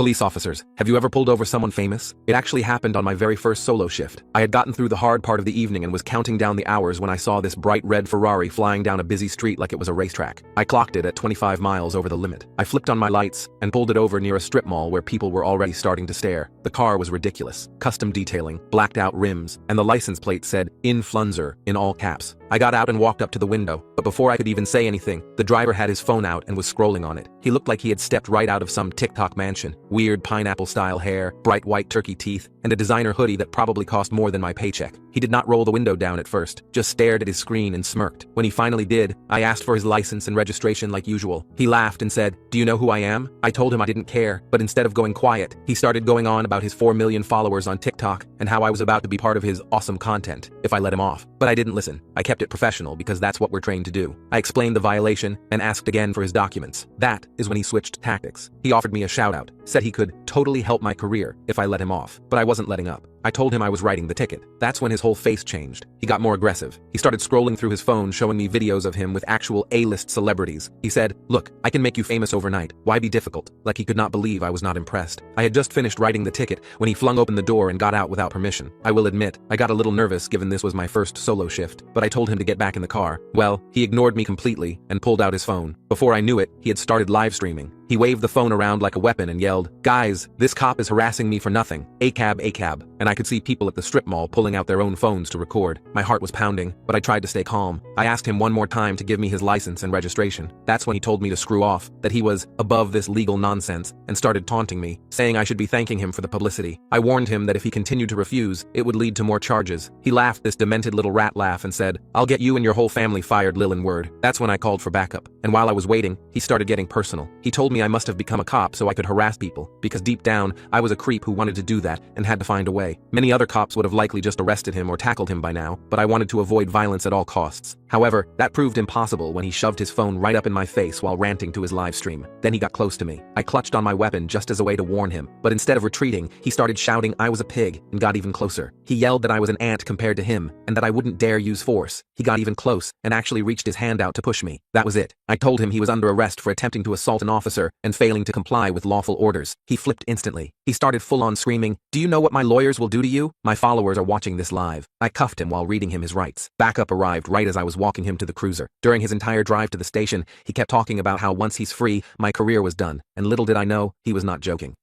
Police officers, have you ever pulled over someone famous? It actually happened on my very first solo shift. I had gotten through the hard part of the evening and was counting down the hours when I saw this bright red Ferrari flying down a busy street like it was a racetrack. I clocked it at 25 miles over the limit. I flipped on my lights and pulled it over near a strip mall where people were already starting to stare. The car was ridiculous. Custom detailing, blacked out rims, and the license plate said, "Influencer," in all caps. I got out and walked up to the window, but before I could even say anything, the driver had his phone out and was scrolling on it. He looked like he had stepped right out of some TikTok mansion. Weird pineapple-style hair, bright white turkey teeth, and a designer hoodie that probably cost more than my paycheck. He did not roll the window down at first, just stared at his screen and smirked. When he finally did, I asked for his license and registration like usual. He laughed and said, "Do you know who I am?" I told him I didn't care, but instead of going quiet, he started going on about his 4 million followers on TikTok and how I was about to be part of his awesome content if I let him off. But I didn't listen. I kept it professional because that's what we're trained to do. I explained the violation and asked again for his documents. That is when he switched tactics. He offered me a shout out, said he could totally help my career if I let him off, but I wasn't letting up. I told him I was writing the ticket. That's when his whole face changed. He got more aggressive. He started scrolling through his phone showing me videos of him with actual A-list celebrities. He said, "Look, I can make you famous overnight. Why be difficult?" Like he could not believe I was not impressed. I had just finished writing the ticket when he flung open the door and got out without permission. I will admit, I got a little nervous given this was my first solo shift, but I told him to get back in the car. Well, he ignored me completely and pulled out his phone. Before I knew it, he had started live streaming. He waved the phone around like a weapon and yelled, "Guys, this cop is harassing me for nothing. ACAB, ACAB." And I could see people at the strip mall pulling out their own phones to record. My heart was pounding, but I tried to stay calm. I asked him one more time to give me his license and registration. That's when he told me to screw off, that he was above this legal nonsense, and started taunting me, saying I should be thanking him for the publicity. I warned him that if he continued to refuse, it would lead to more charges. He laughed this demented little rat laugh and said, "I'll get you and your whole family fired, Lilin word." That's when I called for backup. And while I was waiting, he started getting personal. He told me I must have become a cop so I could harass people, because deep down, I was a creep who wanted to do that and had to find a way. Many other cops would have likely just arrested him or tackled him by now, but I wanted to avoid violence at all costs. However, that proved impossible when he shoved his phone right up in my face while ranting to his live stream. Then he got close to me. I clutched on my weapon just as a way to warn him, but instead of retreating, he started shouting I was a pig and got even closer. He yelled that I was an ant compared to him and that I wouldn't dare use force. He got even close and actually reached his hand out to push me. That was it. I told him he was under arrest for attempting to assault an officer and failing to comply with lawful orders. He flipped instantly. He started full-on screaming, "Do you know what my lawyers will do to you? My followers are watching this live." I cuffed him while reading him his rights. Backup arrived right as I was walking him to the cruiser. During his entire drive to the station, he kept talking about how once he's free, my career was done, and little did I know, he was not joking.